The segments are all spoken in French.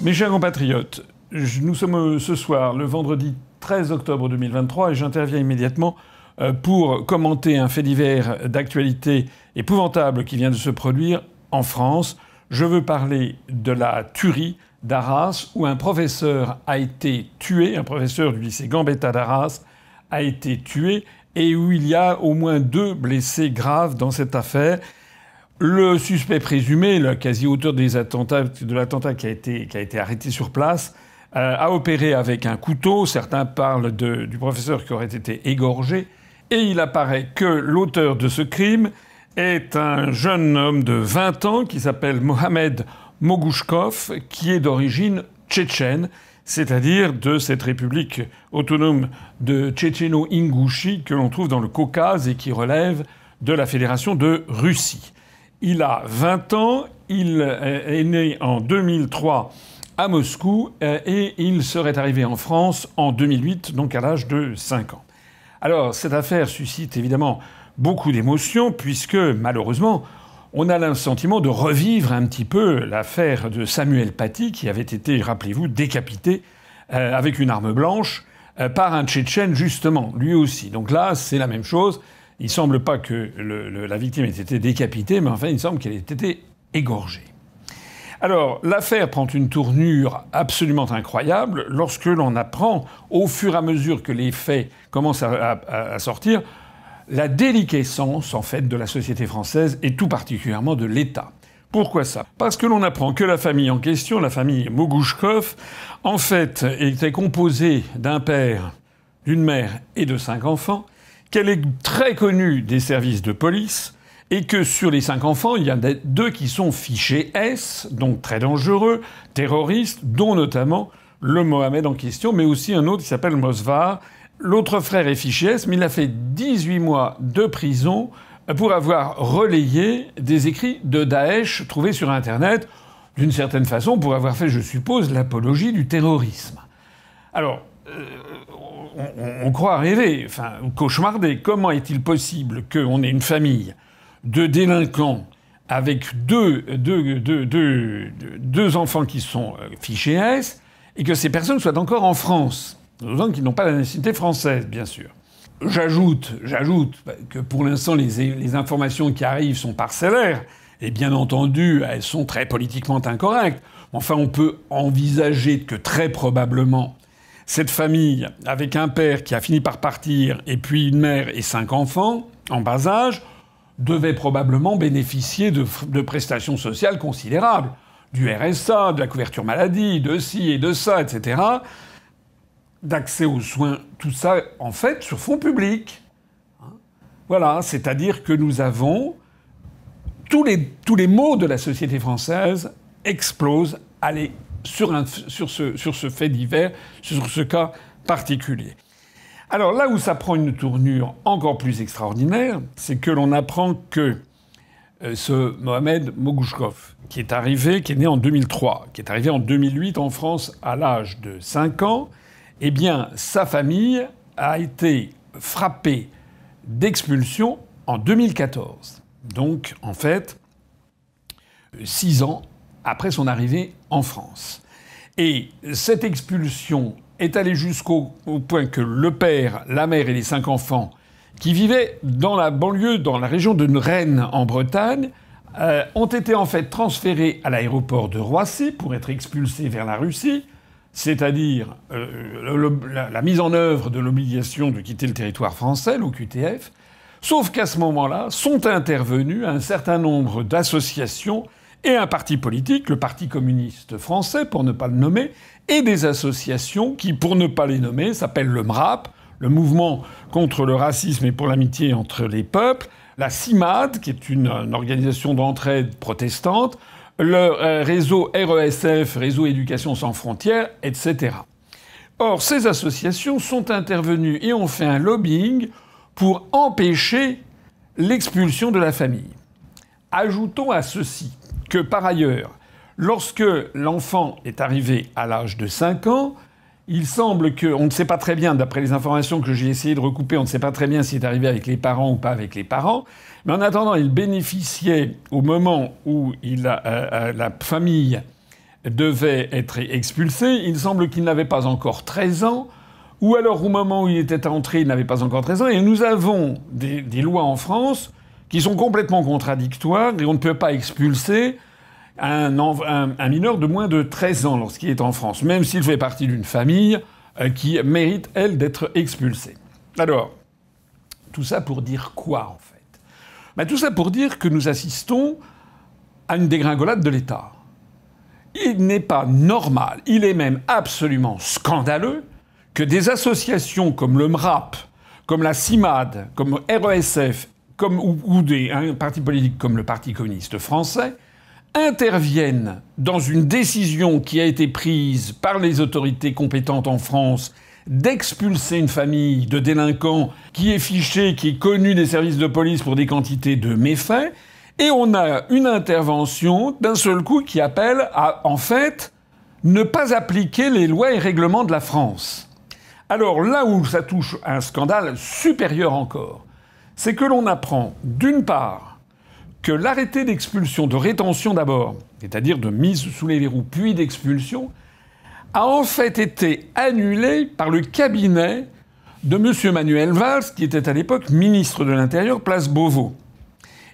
Mes chers compatriotes, nous sommes ce soir le vendredi 13 octobre 2023 et j'interviens immédiatement pour commenter un fait divers d'actualité épouvantable qui vient de se produire en France. Je veux parler de la tuerie d'Arras où un professeur a été tué, un professeur du lycée Gambetta d'Arras a été tué et où il y a au moins 2 blessés graves dans cette affaire. Le suspect présumé, le quasi-auteur de l'attentat qui a été arrêté sur place, a opéré avec un couteau. Certains parlent du professeur qui aurait été égorgé. Et il apparaît que l'auteur de ce crime est un jeune homme de 20 ans qui s'appelle Mohamed Mogouchkov, qui est d'origine tchétchène, c'est-à-dire de cette république autonome de Tchétchéno-Ingouchie que l'on trouve dans le Caucase et qui relève de la Fédération de Russie. Il a 20 ans, il est né en 2003 à Moscou et il serait arrivé en France en 2008, donc à l'âge de 5 ans. Alors, cette affaire suscite évidemment beaucoup d'émotions puisque, malheureusement, on a le sentiment de revivre un petit peu l'affaire de Samuel Paty qui avait été, rappelez-vous, décapité avec une arme blanche par un Tchétchène, justement, lui aussi. Donc là, c'est la même chose. Il ne semble pas que la victime ait été décapitée, mais enfin, il semble qu'elle ait été égorgée. Alors, l'affaire prend une tournure absolument incroyable lorsque l'on apprend, au fur et à mesure que les faits commencent à sortir, la déliquescence, en fait, de la société française et tout particulièrement de l'État. Pourquoi ça ? Parce que l'on apprend que la famille en question, la famille Mogouchkov, en fait, était composée d'un père, d'une mère et de 5 enfants, qu'elle est très connue des services de police et que sur les 5 enfants, il y en a 2 qui sont fichés S, donc très dangereux, terroristes, dont notamment le Mohamed en question, mais aussi un autre qui s'appelle Mosvar. L'autre frère est fiché S, mais il a fait 18 mois de prison pour avoir relayé des écrits de Daesh trouvés sur Internet, d'une certaine façon pour avoir fait, je suppose, l'apologie du terrorisme. Alors, on croit rêver, enfin, cauchemarder. Comment est-il possible qu'on ait une famille de délinquants avec deux enfants qui sont fichés S et que ces personnes soient encore en France, d'autant qu'ils n'ont pas la nationalité française, bien sûr. J'ajoute que pour l'instant, les informations qui arrivent sont parcellaires et bien entendu, elles sont très politiquement incorrectes. Enfin, on peut envisager que très probablement cette famille, avec un père qui a fini par partir, et puis une mère et 5 enfants, en bas âge, devait probablement bénéficier de prestations sociales considérables. Du RSA, de la couverture maladie, de ci et de ça, etc. D'accès aux soins, tout ça, en fait, sur fonds publics. Voilà, c'est-à-dire que nous avons... Tous les maux de la société française explosent sur ce fait divers, sur ce cas particulier. Alors là où ça prend une tournure encore plus extraordinaire, c'est que l'on apprend que ce Mohamed Mogouchkov, qui est né en 2003, qui est arrivé en 2008 en France à l'âge de 5 ans, eh bien, sa famille a été frappée d'expulsion en 2014. Donc, en fait, 6 ans après son arrivée en France. Et cette expulsion est allée jusqu'au point que le père, la mère et les 5 enfants qui vivaient dans la banlieue, dans la région de Rennes en Bretagne, ont été en fait transférés à l'aéroport de Roissy pour être expulsés vers la Russie, c'est-à-dire la mise en œuvre de l'obligation de quitter le territoire français, l'OQTF, sauf qu'à ce moment-là sont intervenus un certain nombre d'associations et un parti politique, le Parti communiste français, pour ne pas le nommer, et des associations qui, pour ne pas les nommer, s'appellent le MRAP, le Mouvement contre le racisme et pour l'amitié entre les peuples, la CIMAD, qui est une organisation d'entraide protestante, le réseau RESF, Réseau Éducation sans frontières, etc. Or, ces associations sont intervenues et ont fait un lobbying pour empêcher l'expulsion de la famille. Ajoutons à ceci que, par ailleurs, lorsque l'enfant est arrivé à l'âge de 5 ans, il semble on ne sait pas très bien, d'après les informations que j'ai essayé de recouper, on ne sait pas très bien s'il est arrivé avec les parents ou pas avec les parents, mais en attendant, il bénéficiait, au moment où la famille devait être expulsé. Il semble qu'il n'avait pas encore 13 ans, ou alors au moment où il était entré, il n'avait pas encore 13 ans. Et nous avons des lois en France qui sont complètement contradictoires, et on ne peut pas expulser un mineur de moins de 13 ans lorsqu'il est en France, même s'il fait partie d'une famille qui mérite, elle, d'être expulsée. Alors, tout ça pour dire quoi, en fait? Tout ça pour dire que nous assistons à une dégringolade de l'État. Il n'est pas normal, il est même absolument scandaleux que des associations comme le MRAP, comme la CIMAD, comme RESF, ou un parti politique comme le Parti communiste français, interviennent dans une décision qui a été prise par les autorités compétentes en France d'expulser une famille de délinquants qui est fichée, qui est connue des services de police pour des quantités de méfaits, et on a une intervention d'un seul coup qui appelle à, en fait, ne pas appliquer les lois et règlements de la France. Alors là où ça touche à un scandale supérieur encore, c'est que l'on apprend, d'une part, que l'arrêté d'expulsion, de rétention d'abord, c'est-à-dire de mise sous les verrous puis d'expulsion, a en fait été annulé par le cabinet de M. Manuel Valls, qui était à l'époque ministre de l'Intérieur, place Beauvau.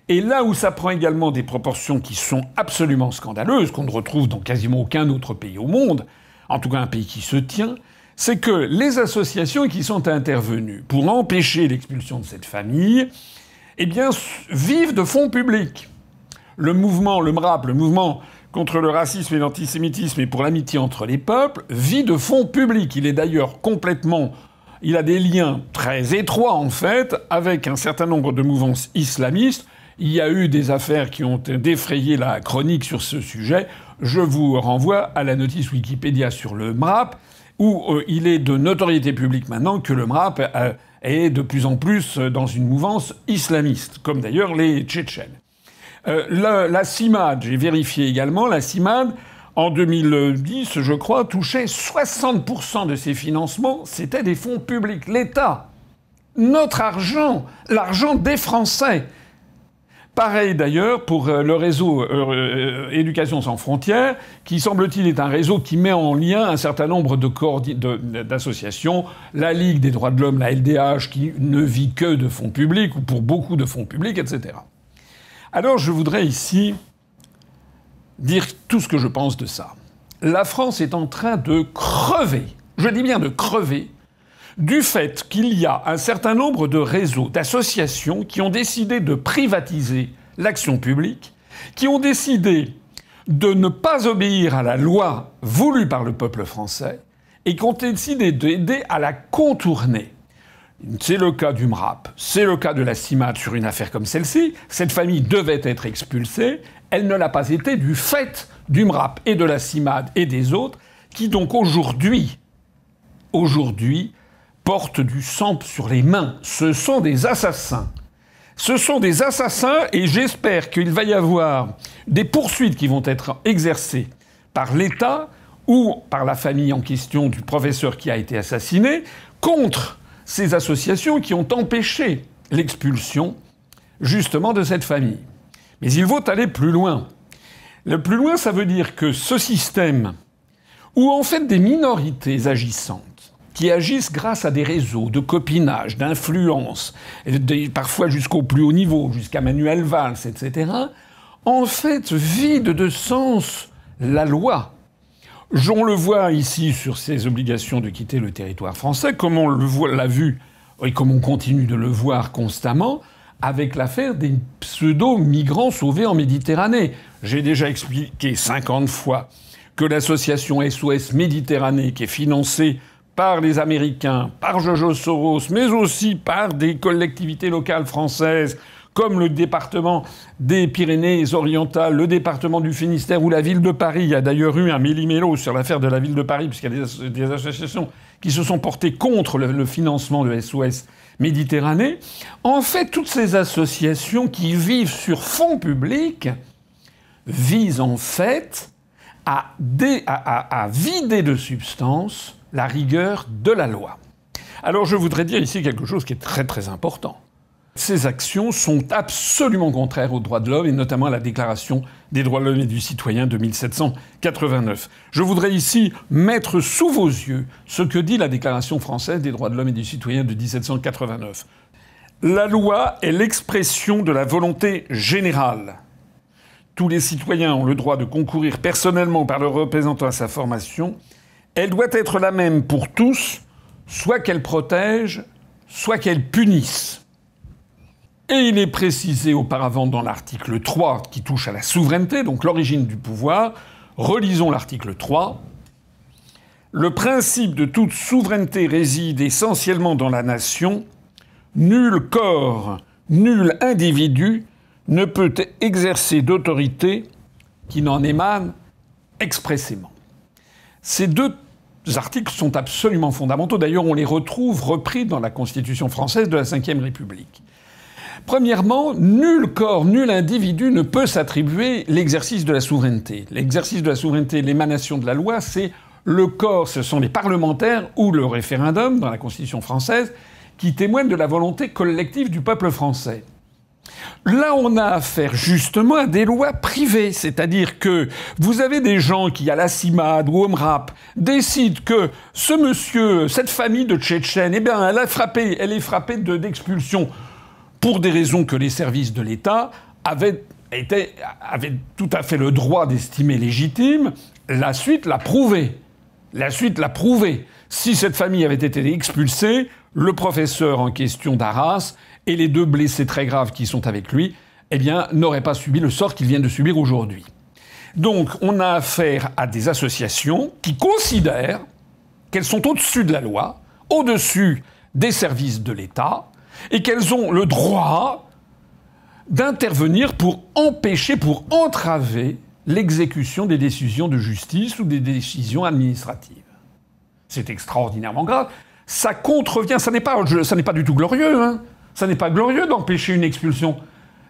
Et là où ça prend également des proportions qui sont absolument scandaleuses, qu'on ne retrouve dans quasiment aucun autre pays au monde, en tout cas un pays qui se tient, c'est que les associations qui sont intervenues pour empêcher l'expulsion de cette famille, eh bien, vivent de fonds publics. Le mouvement, le MRAP, le mouvement contre le racisme et l'antisémitisme et pour l'amitié entre les peuples, vit de fonds publics. Il est d'ailleurs complètement... Il a des liens très étroits, en fait, avec un certain nombre de mouvances islamistes. Il y a eu des affaires qui ont défrayé la chronique sur ce sujet. Je vous renvoie à la notice Wikipédia sur le MRAP, où il est de notoriété publique maintenant que le MRAP est de plus en plus dans une mouvance islamiste, comme d'ailleurs les Tchétchènes. La CIMAD, j'ai vérifié également, la CIMAD, en 2010, je crois, touchait 60% de ses financements, c'était des fonds publics. L'État, notre argent, l'argent des Français. Pareil d'ailleurs pour le réseau Éducation sans frontières, qui semble-t-il est un réseau qui met en lien un certain nombre d'associations, la Ligue des droits de l'homme, la LDH, qui ne vit que de fonds publics, ou pour beaucoup de fonds publics, etc. Alors je voudrais ici dire tout ce que je pense de ça. La France est en train de crever, je dis bien de crever, du fait qu'il y a un certain nombre de réseaux, d'associations qui ont décidé de privatiser l'action publique, qui ont décidé de ne pas obéir à la loi voulue par le peuple français et qui ont décidé d'aider à la contourner. C'est le cas du MRAP, c'est le cas de la CIMAD sur une affaire comme celle-ci. Cette famille devait être expulsée, elle ne l'a pas été du fait du MRAP et de la CIMAD et des autres qui donc aujourd'hui portent du sang sur les mains. Ce sont des assassins. Ce sont des assassins et j'espère qu'il va y avoir des poursuites qui vont être exercées par l'État ou par la famille en question du professeur qui a été assassiné contre ces associations qui ont empêché l'expulsion justement de cette famille. Mais il faut aller plus loin. Le plus loin, ça veut dire que ce système où en fait des minorités agissantes qui agissent grâce à des réseaux de copinage, d'influence, parfois jusqu'au plus haut niveau, jusqu'à Manuel Valls, etc., en fait, vident de sens la loi. On le voit ici sur ces obligations de quitter le territoire français, comme on l'a vu, et comme on continue de le voir constamment, avec l'affaire des pseudo-migrants sauvés en Méditerranée. J'ai déjà expliqué 50 fois que l'association SOS Méditerranée, qui est financée par les Américains, par George Soros, mais aussi par des collectivités locales françaises, comme le département des Pyrénées-Orientales, le département du Finistère ou la ville de Paris. Il y a d'ailleurs eu un méli-mélo sur l'affaire de la ville de Paris, puisqu'il y a des associations qui se sont portées contre le financement de SOS Méditerranée. En fait, toutes ces associations qui vivent sur fonds publics visent en fait à vider de substance la rigueur de la loi. Alors je voudrais dire ici quelque chose qui est très très important. Ces actions sont absolument contraires aux droits de l'homme et notamment à la Déclaration des droits de l'homme et du citoyen de 1789. Je voudrais ici mettre sous vos yeux ce que dit la Déclaration française des droits de l'homme et du citoyen de 1789. La loi est l'expression de la volonté générale. Tous les citoyens ont le droit de concourir personnellement par leurs représentants à sa formation. Elle doit être la même pour tous, soit qu'elle protège, soit qu'elle punisse. Et il est précisé auparavant dans l'article 3 qui touche à la souveraineté, donc l'origine du pouvoir. Relisons l'article 3. Le principe de toute souveraineté réside essentiellement dans la nation. Nul corps, nul individu ne peut exercer d'autorité qui n'en émane expressément. Ces deux articles sont absolument fondamentaux. D'ailleurs, on les retrouve repris dans la Constitution française de la Ve République. Premièrement, nul corps, nul individu ne peut s'attribuer l'exercice de la souveraineté. L'exercice de la souveraineté, l'émanation de la loi, c'est le corps, ce sont les parlementaires ou le référendum dans la Constitution française qui témoignent de la volonté collective du peuple français. Là, on a affaire justement à des lois privées, c'est-à-dire que vous avez des gens qui, à la CIMAD ou au MRAP, décident que ce monsieur, cette famille de Tchétchènes, eh bien, elle est frappée d'expulsion pour des raisons que les services de l'État avaient tout à fait le droit d'estimer légitimes. La suite l'a prouvé. Si cette famille avait été expulsée, le professeur en question d'Arras et les deux blessés très graves qui sont avec lui, eh bien, n'auraient pas subi le sort qu'ils viennent de subir aujourd'hui. Donc, on a affaire à des associations qui considèrent qu'elles sont au-dessus de la loi, au-dessus des services de l'État, et qu'elles ont le droit d'intervenir pour empêcher, pour entraver l'exécution des décisions de justice ou des décisions administratives. C'est extraordinairement grave. Ça contrevient, ça n'est pas du tout glorieux, hein. Ça n'est pas glorieux d'empêcher une expulsion.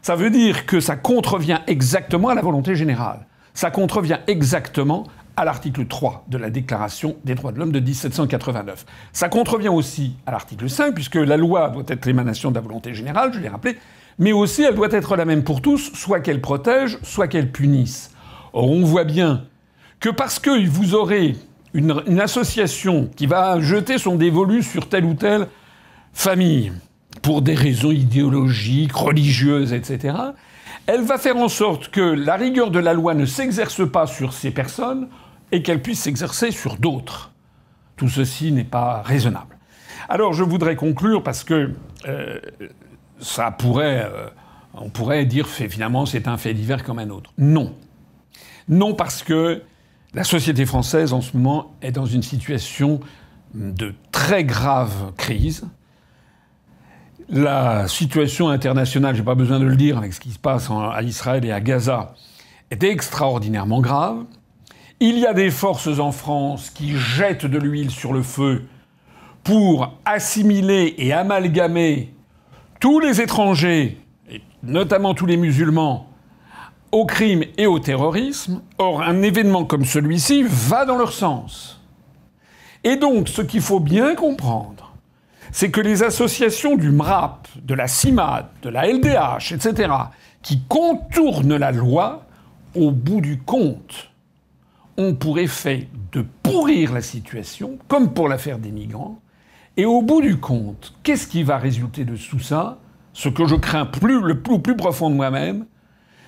Ça veut dire que ça contrevient exactement à la volonté générale. Ça contrevient exactement à l'article 3 de la Déclaration des droits de l'homme de 1789. Ça contrevient aussi à l'article 5, puisque la loi doit être l'émanation de la volonté générale, je l'ai rappelé, mais aussi elle doit être la même pour tous, soit qu'elle protège, soit qu'elle punisse. Or, on voit bien que parce que vous aurez une association qui va jeter son dévolu sur telle ou telle famille, pour des raisons idéologiques, religieuses, etc., elle va faire en sorte que la rigueur de la loi ne s'exerce pas sur ces personnes et qu'elle puisse s'exercer sur d'autres. Tout ceci n'est pas raisonnable. Alors je voudrais conclure parce que on pourrait dire finalement c'est un fait divers comme un autre. Non. Non, parce que la société française en ce moment est dans une situation de très grave crise. La situation internationale, j'ai pas besoin de le dire, avec ce qui se passe à Israël et à Gaza, est extraordinairement grave. Il y a des forces en France qui jettent de l'huile sur le feu pour assimiler et amalgamer tous les étrangers, et notamment tous les musulmans, au crime et au terrorisme. Or, un événement comme celui-ci va dans leur sens. Et donc, ce qu'il faut bien comprendre, c'est que les associations du MRAP, de la CIMAD, de la LDH, etc., qui contournent la loi, au bout du compte, ont pour effet de pourrir la situation, comme pour l'affaire des migrants. Et au bout du compte, qu'est-ce qui va résulter de tout ça? Ce que je crains le plus profond de moi-même,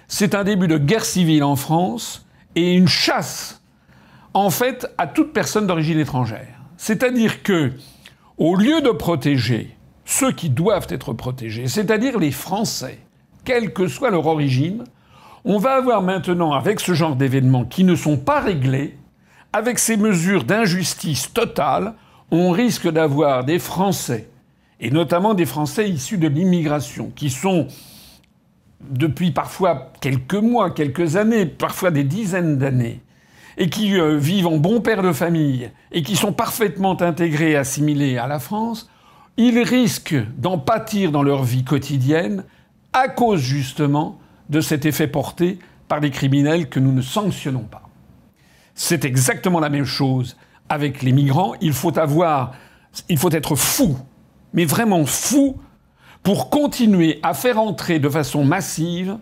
c'est un début de guerre civile en France et une chasse, en fait, à toute personne d'origine étrangère. C'est-à-dire que, au lieu de protéger ceux qui doivent être protégés, c'est-à-dire les Français, quelle que soit leur origine, on va avoir maintenant, avec ce genre d'événements qui ne sont pas réglés, avec ces mesures d'injustice totale, on risque d'avoir des Français, et notamment des Français issus de l'immigration, qui sont, depuis parfois quelques mois, quelques années, parfois des dizaines d'années, et qui vivent en bons pères de famille, et qui sont parfaitement intégrés et assimilés à la France, ils risquent d'en pâtir dans leur vie quotidienne à cause justement de cet effet porté par les criminels que nous ne sanctionnons pas. C'est exactement la même chose avec les migrants. Il faut être fou, mais vraiment fou, pour continuer à faire entrer de façon massive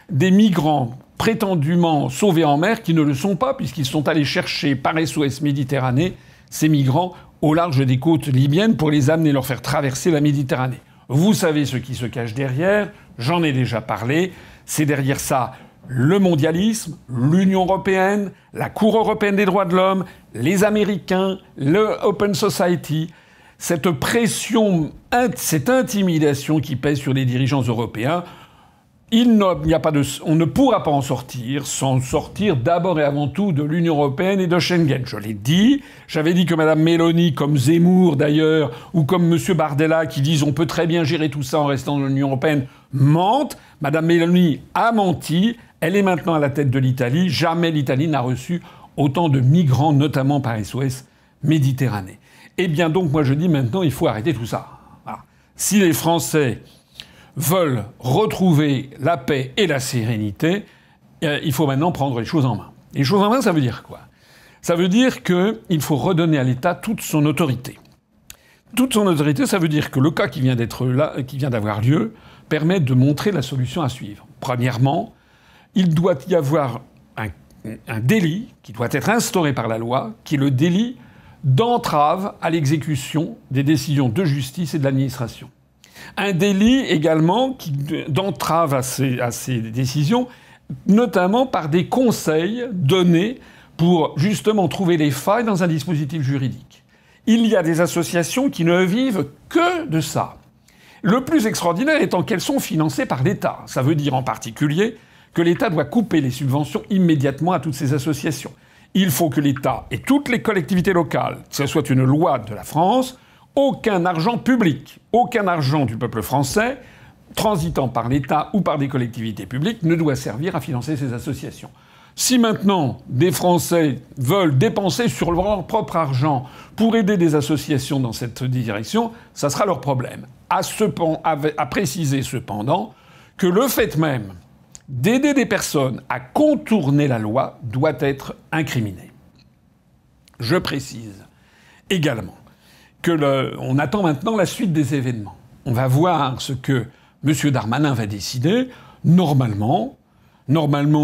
des migrants prétendument sauvés en mer qui ne le sont pas, puisqu'ils sont allés chercher par SOS Méditerranée ces migrants au large des côtes libyennes pour les amener, leur faire traverser la Méditerranée. Vous savez ce qui se cache derrière, j'en ai déjà parlé, c'est derrière ça le mondialisme, l'Union européenne, la Cour européenne des droits de l'homme, les Américains, le Open Society, cette pression, cette intimidation qui pèse sur les dirigeants européens. On ne pourra pas en sortir sans sortir d'abord et avant tout de l'Union européenne et de Schengen. Je l'ai dit. J'avais dit que Mme Meloni, comme Zemmour d'ailleurs, ou comme M. Bardella, qui disent on peut très bien gérer tout ça en restant dans l'Union européenne, mentent. Mme Meloni a menti. Elle est maintenant à la tête de l'Italie. Jamais l'Italie n'a reçu autant de migrants, notamment par SOS Méditerranée. Eh bien donc, moi je dis maintenant, il faut arrêter tout ça. Voilà. Si les Français veulent retrouver la paix et la sérénité, il faut maintenant prendre les choses en main. Les choses en main, ça veut dire quoi? Ça veut dire qu'il faut redonner à l'État toute son autorité. Toute son autorité, ça veut dire que le cas qui vient d'avoir lieu, permet de montrer la solution à suivre. Premièrement, il doit y avoir un délit qui doit être instauré par la loi, qui est le délit d'entrave à l'exécution des décisions de justice et de l'administration. Un délit également d'entrave à ces décisions, notamment par des conseils donnés pour justement trouver les failles dans un dispositif juridique. Il y a des associations qui ne vivent que de ça. Le plus extraordinaire étant qu'elles sont financées par l'État. Ça veut dire en particulier que l'État doit couper les subventions immédiatement à toutes ces associations. Il faut que l'État et toutes les collectivités locales, que ce soit une loi de la France, aucun argent public, aucun argent du peuple français, transitant par l'État ou par des collectivités publiques, ne doit servir à financer ces associations. Si maintenant des Français veulent dépenser sur leur propre argent pour aider des associations dans cette direction, ça sera leur problème. À préciser cependant que le fait même d'aider des personnes à contourner la loi doit être incriminé. Je précise également on attend maintenant la suite des événements. On va voir ce que M. Darmanin va décider. Normalement,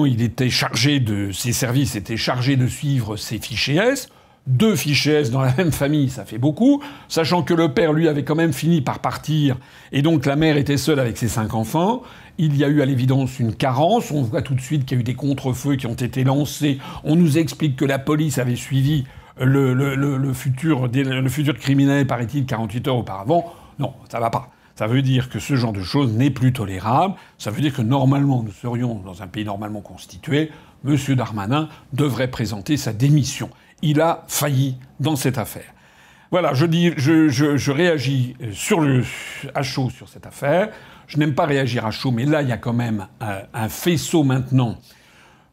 il était chargé ses services étaient chargés de suivre ses fichiers S. 2 fichiers S dans la même famille, ça fait beaucoup. Sachant que le père, lui, avait quand même fini par partir, et donc la mère était seule avec ses 5 enfants. Il y a eu à l'évidence une carence. On voit tout de suite qu'il y a eu des contre-feux qui ont été lancés. On nous explique que la police avait suivi le futur criminel, paraît-il, 48 heures auparavant. Non, ça va pas. Ça veut dire que ce genre de choses n'est plus tolérable. Ça veut dire que normalement, nous serions dans un pays normalement constitué. M. Darmanin devrait présenter sa démission. Il a failli dans cette affaire. Voilà, je réagis à chaud sur cette affaire. Je n'aime pas réagir à chaud, mais là, il y a quand même un faisceau maintenant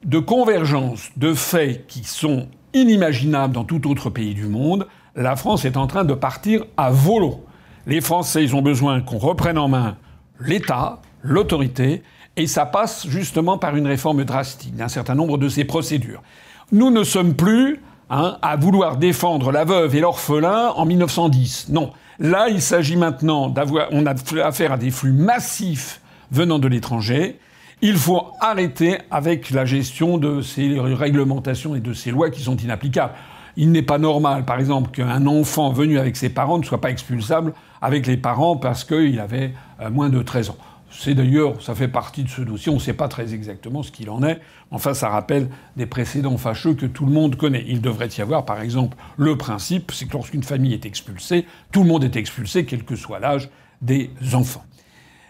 de convergence de faits qui sont inimaginables dans tout autre pays du monde. La France est en train de partir à volo. Les Français, ils ont besoin qu'on reprenne en main l'État, l'autorité, et ça passe justement par une réforme drastique d'un certain nombre de ces procédures. Nous ne sommes plus à vouloir défendre la veuve et l'orphelin en 1910. Non. Là, il s'agit maintenant on a affaire à des flux massifs venant de l'étranger. Il faut arrêter avec la gestion de ces réglementations et de ces lois qui sont inapplicables. Il n'est pas normal, par exemple, qu'un enfant venu avec ses parents ne soit pas expulsable avec les parents parce qu'il avait moins de 13 ans. C'est d'ailleurs, ça fait partie de ce dossier, on ne sait pas très exactement ce qu'il en est. Enfin, ça rappelle des précédents fâcheux que tout le monde connaît. Il devrait y avoir, par exemple, le principe, c'est que lorsqu'une famille est expulsée, tout le monde est expulsé, quel que soit l'âge des enfants.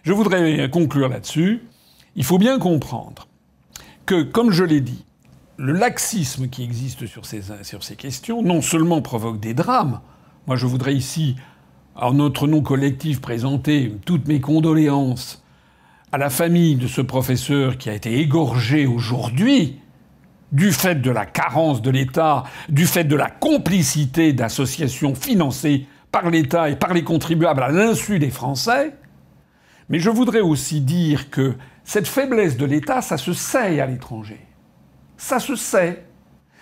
Je voudrais conclure là-dessus. Il faut bien comprendre que, comme je l'ai dit, le laxisme qui existe sur ces questions, non seulement provoque des drames. Moi, je voudrais ici, en notre nom collectif, présenter toutes mes condoléances à la famille de ce professeur qui a été égorgé aujourd'hui du fait de la carence de l'État, du fait de la complicité d'associations financées par l'État et par les contribuables à l'insu des Français. Mais je voudrais aussi dire que cette faiblesse de l'État, ça se sait à l'étranger. Ça se sait.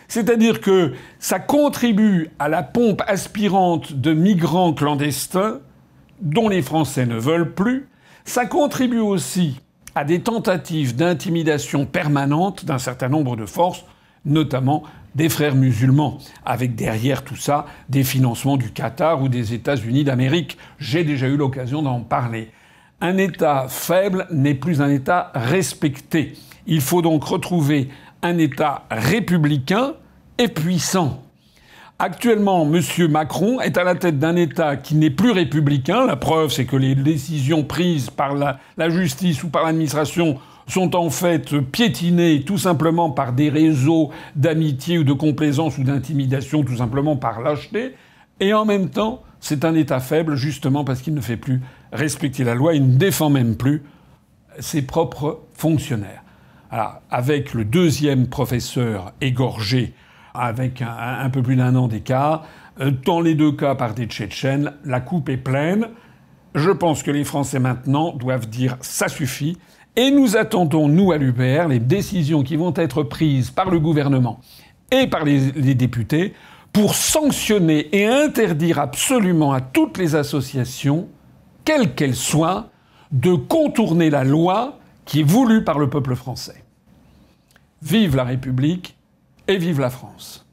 C'est-à-dire que ça contribue à la pompe aspirante de migrants clandestins dont les Français ne veulent plus Ça contribue aussi à des tentatives d'intimidation permanente d'un certain nombre de forces, notamment des frères musulmans, avec derrière tout ça des financements du Qatar ou des États-Unis d'Amérique. J'ai déjà eu l'occasion d'en parler. Un État faible n'est plus un État respecté. Il faut donc retrouver un État républicain et puissant. Actuellement, M. Macron est à la tête d'un État qui n'est plus républicain. La preuve, c'est que les décisions prises par la justice ou par l'administration sont en fait piétinées tout simplement par des réseaux d'amitié ou de complaisance ou d'intimidation, tout simplement par lâcheté. Et en même temps, c'est un État faible justement parce qu'il ne fait plus respecter la loi. Il ne défend même plus ses propres fonctionnaires. Alors, avec le deuxième professeur égorgé avec un peu plus d'1 an d'écart, dans les deux cas par des Tchétchènes, la coupe est pleine. Je pense que les Français maintenant doivent dire ça suffit. Et nous attendons, nous, à l'UPR, les décisions qui vont être prises par le gouvernement et par les députés pour sanctionner et interdire absolument à toutes les associations, quelles qu'elles soient, de contourner la loi qui est voulue par le peuple français. Vive la République et vive la France.